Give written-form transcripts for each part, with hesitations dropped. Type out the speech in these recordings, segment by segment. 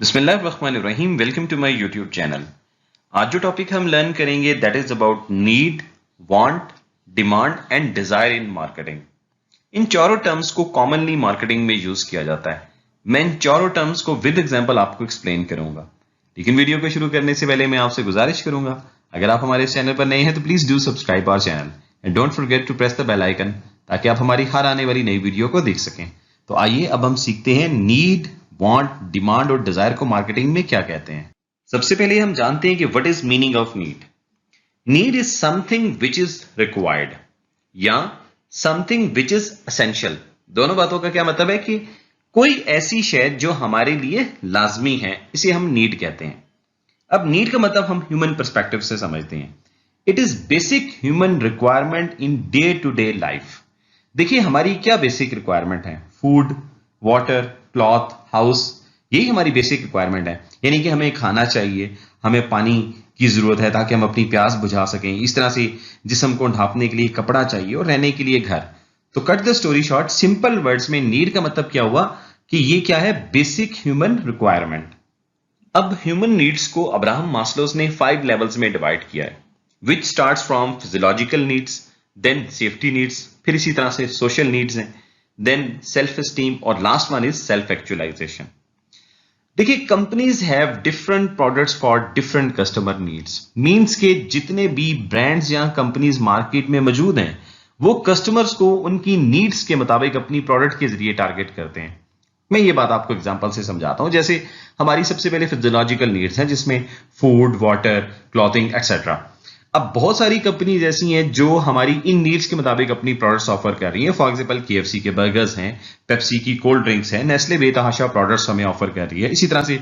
बिस्मिल्लाहिर्रहमानिर्रहीम। Welcome to my YouTube channel. आज जो टॉपिक हम लर्न करेंगे that is about need, want, demand and desire in marketing. इन चारों टर्म्स को कॉमनली मार्केटिंग में यूज किया जाता है। मैं इन चारों टर्म्स को विद एग्जांपल आपको एक्सप्लेन करूंगा, लेकिन वीडियो को शुरू करने से पहले मैं आपसे गुजारिश करूंगा, अगर आप हमारे इस चैनल पर नए हैं तो please do subscribe our channel and don't forget to press the bell icon, ताकि आप हमारी हर आने वाली नई वीडियो को देख सकें। तो आइए अब हम सीखते हैं नीड, वांट, डिमांड और डिजायर को मार्केटिंग में क्या कहते हैं। सबसे पहले हम जानते हैं कि what is meaning of need. Need is something which is required या समथिंग विच इज एसेंशियल। दोनों बातों का क्या मतलब है कि कोई ऐसी शय जो हमारे लिए लाजमी है, इसे हम नीड कहते हैं। अब नीड का मतलब हम ह्यूमन पर्सपेक्टिव से समझते हैं। It is basic human requirement in day to day life. देखिए हमारी क्या बेसिक रिक्वायरमेंट है? फूड, वाटर, क्लॉथ, हाउस, यही हमारी बेसिक रिक्वायरमेंट है। यानी कि हमें खाना चाहिए, हमें पानी की जरूरत है ताकि हम अपनी प्यास बुझा सकें, इस तरह से जिस्म को ढांपने के लिए कपड़ा चाहिए और रहने के लिए घर। तो cut the story short, simple words में नीड का मतलब क्या हुआ कि ये क्या है? Basic human requirement. अब ह्यूमन नीड्स को अब्राहम मास्लोस ने 5 लेवल्स में डिवाइड किया है, which starts from physiological needs, then safety needs, फिर इसी तरह से सोशल नीड्स हैं, देन सेल्फ एस्टीम और last one is self actualisation. देखिए companies have different products for different customer needs. Means के जितने भी ब्रांड्स या कंपनीज मार्केट में मौजूद हैं, वो कस्टमर्स को उनकी नीड्स के मुताबिक अपनी प्रोडक्ट के जरिए टारगेट करते हैं। मैं ये बात आपको एग्जांपल से समझाता हूं। जैसे हमारी सबसे पहले फिजियोलॉजिकल नीड्स हैं, जिसमें फूड, वाटर, क्लॉथिंग एक्सेट्रा। अब बहुत सारी कंपनीज ऐसी हैं जो हमारी इन नीड्स के मुताबिक अपनी प्रोडक्ट्स ऑफर कर रही हैं। फॉर एग्जांपल केएफसी के बर्गर्स हैं, पेप्सी की कोल्ड ड्रिंक्स हैं, नेस्ले बेतहाशा प्रोडक्ट्स हमें ऑफर कर रही है। इसी तरह से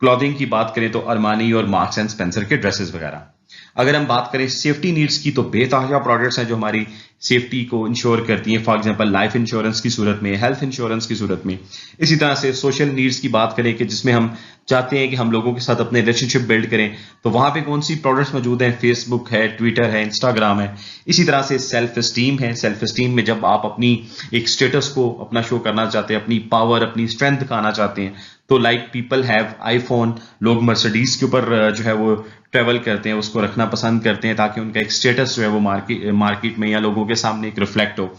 क्लॉथिंग की बात करें तो अरमानी और मार्क्स एंड स्पेंसर के ड्रेसेस वगैरह। अगर हम बात करें सेफ्टी नीड्स की, तो बेतहाशा प्रोडक्ट्स हैं जो हमारी सेफ्टी को इंश्योर करती हैं। फॉर एग्जांपल लाइफ इंश्योरेंस की सूरत में, हेल्थ इंश्योरेंस की सूरत में। इसी तरह से सोशल नीड्स की बात करें कि जिसमें हम चाहते हैं कि हम लोगों के साथ अपने रिलेशनशिप बिल्ड करें, तो वहां पे कौन सी प्रोडक्ट्स मौजूद हैं? फेसबुक है, ट्विटर है, इंस्टाग्राम है। इसी तरह से सेल्फ एस्टीम है। सेल्फ एस्टीम में जब आप अपनी एक स्टेटस को अपना शो करना चाहते हैं, अपनी पावर, अपनी स्ट्रेंथ दिखाना चाहते हैं, तो लाइक पीपल हैव आईफोन, लोग मर्सिडीज के ऊपर जो है वो ट्रेवल करते हैं, उसको रखना पसंद करते हैं ताकि उनका एक स्टेटस जो है वो मार्केट में या लोगों के सामने एक रिफ्लेक्ट हो।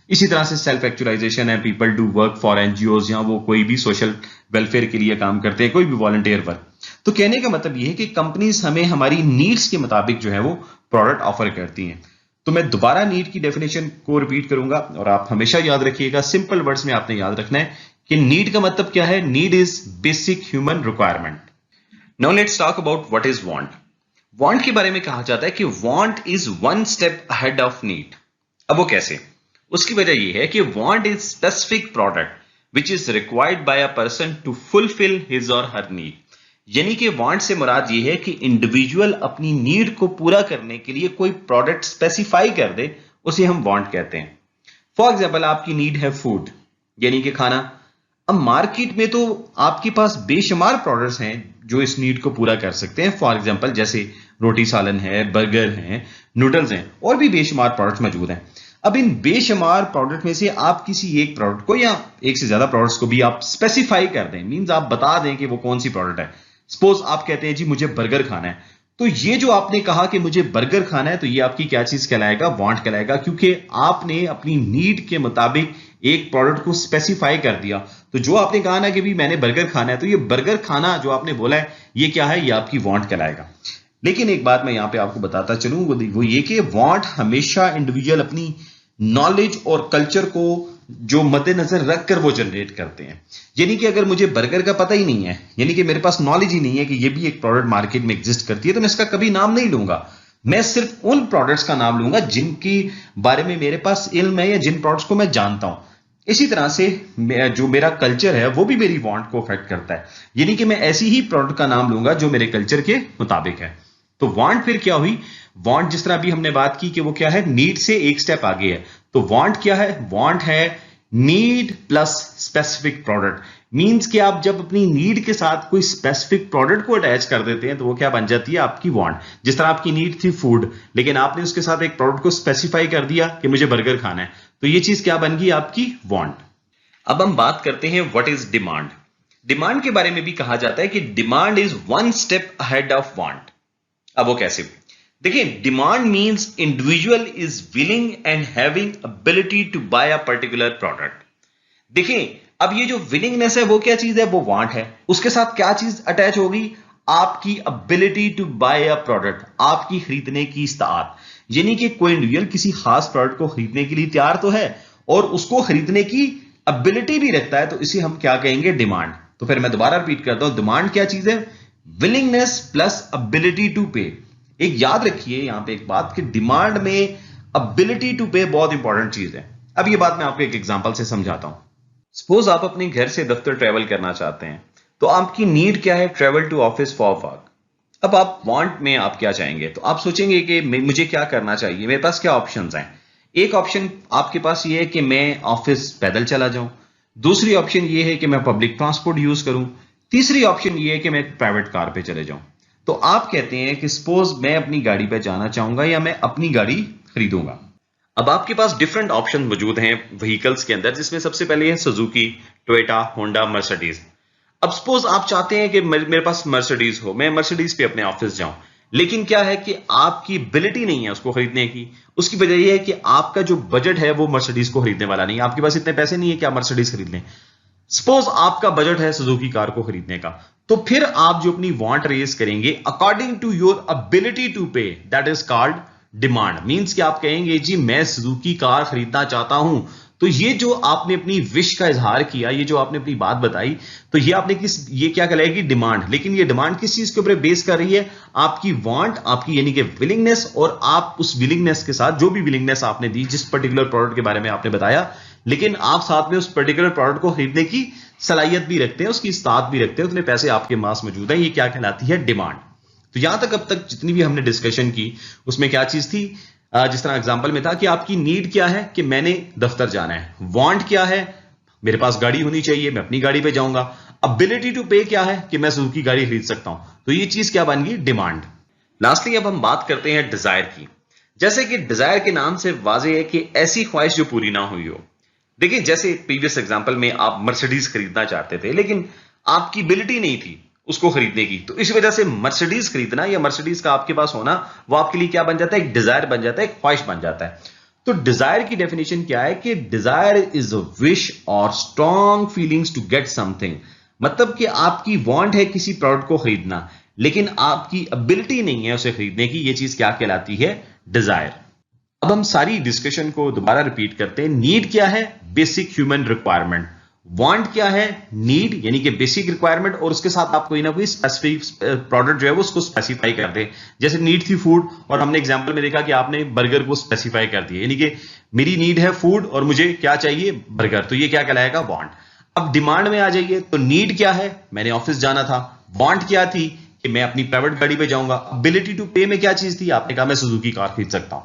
इसी तरह से सेल्फ एक्चुअलाइजेशन है। People do work for NGOs, या वो कोई भी सोशल वेलफेयर के लिए काम करते हैं, कोई भी वॉलंटियर वर्क। तो कहने का मतलब ये है कि कंपनीज हमें हमारी नीड्स के मुताबिक जो है वो प्रोडक्ट ऑफर करती हैं। तो मैं दोबारा नीड की डेफिनेशन को रिपीट करूंगा और आप हमेशा याद रखिएगा, सिंपल वर्ड्स में आपने याद रखना है कि नीड का मतलब क्या है। Need is basic human requirement. Now let's talk about what is want. Want के बारे में कहा जाता है कि want is one step ahead of need. अब वो कैसे? उसकी वजह यह है कि want is specific product which is required by a person to fulfil his or her need. यानी कि वांट से मुराद यह है कि इंडिविजुअल अपनी नीड को पूरा करने के लिए कोई प्रोडक्ट स्पेसिफाई कर दे, उसे हम वांट कहते हैं। फॉर एग्जाम्पल आपकी नीड है फूड, यानी कि खाना। अब मार्केट में तो आपके पास बेशुमार प्रोडक्ट्स हैं जो इस नीड को पूरा कर सकते हैं। फॉर एग्जाम्पल जैसे रोटी सालन है, बर्गर हैं, नूडल्स हैं, और भी बेशुमार प्रोडक्ट्स मौजूद हैं। अब इन बेशुमार प्रोडक्ट में से आप किसी एक प्रोडक्ट को या एक से ज्यादा प्रोडक्ट्स को भी आप स्पेसिफाई कर दें, मींस आप बता दें कि वो कौन सी प्रोडक्ट है। सपोज आप कहते हैं जी मुझे बर्गर खाना है, तो ये जो आपने कहा कि मुझे बर्गर खाना है, तो ये आपकी क्या चीज कहलाएगा? वांट कहलाएगा, क्योंकि आपने अपनी नीड के मुताबिक एक प्रोडक्ट को स्पेसिफाई कर दिया। तो जो आपने कहा ना कि भी मैंने बर्गर खाना है, तो ये बर्गर खाना जो आपने बोला है, ये क्या है? ये आपकी वांट कहलाएगा। लेकिन एक बात मैं यहां पे आपको बताता चलूं, वो ये कि वांट हमेशा इंडिविजुअल अपनी नॉलेज और कल्चर को जो मद्देनजर रखकर वो जनरेट करते हैं। यानी कि अगर मुझे बर्गर का पता ही नहीं है, यानी कि मेरे पास नॉलेज ही नहीं है कि ये भी एक प्रोडक्ट मार्केट में एग्जिस्ट करती है, तो मैं इसका कभी नाम नहीं लूंगा। मैं सिर्फ उन प्रोडक्ट्स का नाम लूंगा जिनकी बारे में मेरे पास इल्म है या जिन प्रोडक्ट्स को मैं जानता हूं। इसी तरह से जो मेरा कल्चर है वो भी मेरी वांट को अफेक्ट करता है, यानी कि मैं ऐसी ही प्रोडक्ट का नाम लूंगा जो मेरे कल्चर के मुताबिक है। तो वांट फिर क्या हुई? वांट जिस तरह अभी हमने बात की कि वो क्या है, नीड से एक स्टेप आगे है। तो वांट क्या है? वांट है need plus specific product. Means कि आप जब अपनी नीड के साथ कोई स्पेसिफिक प्रोडक्ट को अटैच कर देते हैं, तो वो क्या बन जाती है? आपकी वांट। जिस तरह आपकी नीड थी फूड, लेकिन आपने उसके साथ एक प्रोडक्ट को स्पेसिफाई कर दिया कि मुझे बर्गर खाना है, तो ये चीज क्या बन गई? आपकी वांट। अब हम बात करते हैं व्हाट इज डिमांड। डिमांड के बारे में भी कहा जाता है कि demand is one step ahead of want. अब वो कैसे? देखिए, demand means individual is willing and having ability to buy a particular product. देखिए, अब ये जो विलिंगनेस है वो क्या चीज है? वो वांट है। उसके साथ क्या चीज अटैच होगी? आपकी ability to buy a product, आपकी खरीदने की इस्तात। यानी कि कोई इंडिविजुअल किसी खास प्रोडक्ट को खरीदने के लिए तैयार तो है और उसको खरीदने की एबिलिटी भी रखता है, तो इसे हम क्या कहेंगे? डिमांड। तो फिर मैं दोबारा रिपीट करता हूं, डिमांड क्या चीज है? विलिंगनेस प्लस एबिलिटी टू पे। एक याद रखिए यहां पे एक बात कि डिमांड में एबिलिटी टू पे बहुत इंपॉर्टेंट चीज है। अब ये बात मैं आपको एक एग्जांपल से समझाता हूं। सपोज आप अपने घर से दफ्तर ट्रेवल करना चाहते हैं, तो आपकी नीड क्या है? Travel to office for work. अब आप वांट में आप क्या चाहेंगे? तो आप सोचेंगे कि मुझे क्या करना चाहिए, मेरे पास क्या ऑप्शंस हैं। एक ऑप्शन आपके पास ये है कि मैं ऑफिस पैदल चला जाऊं, दूसरी ऑप्शन ये है कि मैं पब्लिक ट्रांसपोर्ट यूज करूं, तीसरी ऑप्शन ये है कि मैं प्राइवेट कार पे चले जाऊं। तो आप कहते हैं कि सपोज मैं अपनी गाड़ी पे जाना चाहूंगा या मैं अपनी गाड़ी खरीदूंगा। अब आपके पास डिफरेंट ऑप्शन मौजूद हैं व्हीकल्स के अंदर, जिसमें सबसे पहले है सुजुकी, टोयोटा, होंडा, मर्सिडीज। अब सपोज आप चाहते हैं कि मेरे पास मर्सिडीज हो, मैं मर्सिडीज पे अपने ऑफिस जाऊं, लेकिन क्या है कि आपकी एबिलिटी नहीं है उसको खरीदने की। उसकी वजह यह है कि आपका जो बजट है वो मर्सिडीज को खरीदने वाला नहीं है, आपके पास इतने पैसे नहीं है कि आप मर्सिडीज खरीद लें। सपोज आपका बजट है सुजुकी कार को खरीदने का, तो फिर आप जो अपनी वांट रेज करेंगे according to your ability to pay, that is called demand. Means कि आप कहेंगे जी मैं सुजुकी कार खरीदना चाहता हूं, तो ये जो आपने अपनी विश का इजहार किया, ये जो आपने अपनी बात बताई, तो ये आपने ये क्या कहलाएगी? डिमांड। लेकिन ये डिमांड किस चीज के ऊपर बेस कर रही है? आपकी वांट, आपकी यानी कि विलिंगनेस, और आप उस विलिंगनेस के साथ जो भी विलिंगनेस आपने दी जिस पर्टिकुलर प्रोडक्ट के बारे में आपने बताया, लेकिन आप साथ में उस पर्टिकुलर प्रोडक्ट को खरीदने की सलाहियत भी रखते हैं, उसकी इस्तात भी रखते हैं, उतने पैसे आपके पास मौजूद हैं, ये क्या कहलाती है? डिमांड। तो यहां तक अब तक जितनी भी हमने डिस्कशन की उसमें क्या चीज थी? जिस तरह एग्जांपल में था कि आपकी नीड क्या है कि मैंने दफ्तर जाना है, वांट क्या है? मेरे पास गाड़ी होनी चाहिए, मैं अपनी गाड़ी पे जाऊंगा। एबिलिटी टू पे क्या है कि मैं सुजुकी गाड़ी खरीद सकता हूं, तो ये चीज क्या बन गई? डिमांड। लास्टली अब हम बात करते हैं डिजायर की। जैसे कि डिजायर के नाम से वाज़ेह है कि ऐसी ख्वाहिश जो पूरी ना हुई हो। देखिए, जैसे प्रीवियस एग्जांपल में आप मर्सिडीज खरीदना चाहते थे, लेकिन आपकी एबिलिटी नहीं थी उसको खरीदने की, तो इस वजह से मर्सिडीज खरीदना या मर्सिडीज का आपके पास होना वो आपके लिए क्या बन जाता है? एक डिजायर बन जाता है, एक ख्वाहिश बन जाता है। तो डिजायर की डेफिनेशन क्या है कि desire is a wish or strong feelings to get something. मतलब कि आपकी वांट है किसी प्रोडक्ट को खरीदना, लेकिन आपकी एबिलिटी नहीं है उसे खरीदने की, ये चीज क्या कहलाती है? डिजायर। अब हम सारी डिस्कशन को दोबारा रिपीट करते हैं। नीड क्या है? Basic human requirement. वांट क्या है? नीड यानी कि बेसिक रिक्वायरमेंट, और उसके साथ आप कोई ना कोई स्पेसिफिक प्रोडक्ट जो है वो उसको स्पेसिफाई कर दे। जैसे नीड थी फूड, और हमने एग्जांपल में देखा कि आपने बर्गर को स्पेसिफाई कर दिया, यानी कि मेरी नीड है फूड और मुझे क्या चाहिए? बर्गर। तो ये क्या कहलाएगा? वांट। अब डिमांड में आ जाइए, तो नीड क्या है? मैंने ऑफिस जाना था। वांट क्या थी? कि मैं अपनी प्राइवेट गाड़ी पे जाऊंगा। एबिलिटी टू पे में क्या चीज थी? आपने कहा मैं सुजुकी कार खरीद सकता हूं।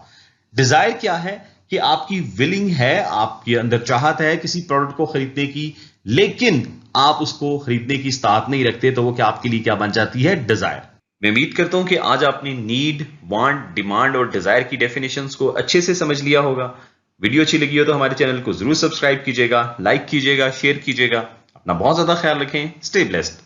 डिजायर क्या है? कि आपकी विलिंग है, आपके अंदर चाहत है किसी प्रोडक्ट को खरीदने की, लेकिन आप उसको खरीदने की इस्तात नहीं रखते, तो वो क्या आपके लिए क्या बन जाती है? डिजायर। मैं उम्मीद करता हूं कि आज आपने नीड, वांट, डिमांड और डिजायर की डेफिनेशंस को अच्छे से समझ लिया होगा। वीडियो अच्छी लगी हो तो हमारे चैनल को जरूर सब्सक्राइब कीजिएगा, लाइक कीजिएगा, शेयर कीजिएगा। अपना बहुत ज्यादा ख्याल रखें। Stay blessed.